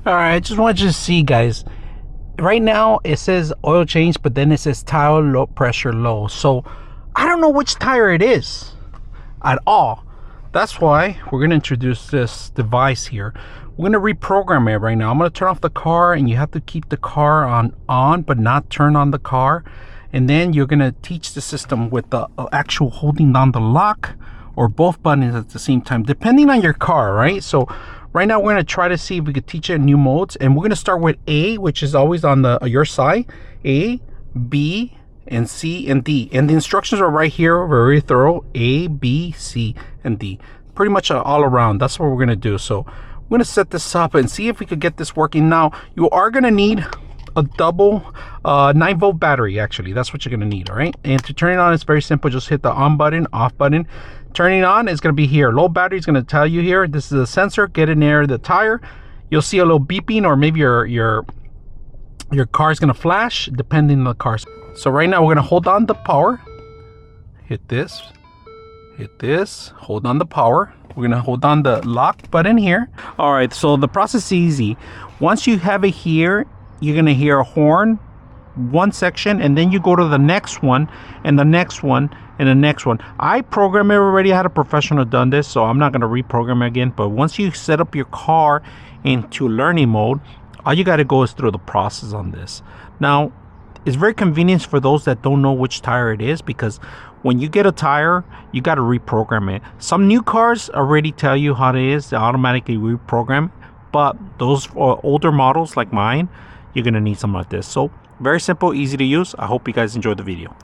All right, I just want you to see, guys. Right now it says oil change, but then it says tire low pressure low. So I don't know which tire it is at all. That's why we're going to introduce this device here. We're going to reprogram it right now. I'm going to turn off the car, and you have to keep the car on but not turn on the car. And then you're going to teach the system with the actual holding down the lock or both buttons at the same time, depending on your car, right? So right now we're going to try to see if we could teach it in new modes, and we're going to start with A, which is always on the your side. A, B, and C, and D, and the instructions are right here, very thorough. A, B, C, and D, pretty much all around. That's what we're going to do. So we're going to set this up and see if we could get this working. Now you are going to need a double 9-volt battery. Actually, that's what you're going to need. All right, and to turn it on, it's very simple. Just hit the on button, off button. Turning on is going to be here. Low battery is going to tell you here. This is a sensor. Get in there, the tire. You'll see a little beeping, or maybe your car is going to flash depending on the car. So right now we're going to hold on the power. Hit this, hold on the power. We're going to hold on the lock button here. All right, so the process is easy. Once you have it here, you're going to hear a horn, one section, and then you go to the next one, and the next one, and the next one. I programmed it already. I had a professional done this, so I'm not going to reprogram it again. But once you set up your car into learning mode, all you got to go is through the process on this. Now, it's very convenient for those that don't know which tire it is, because when you get a tire, you got to reprogram it. Some new cars already tell you how it is. They automatically reprogram, but those older models like mine, you're going to need something like this. So very simple, easy to use. I hope you guys enjoyed the video.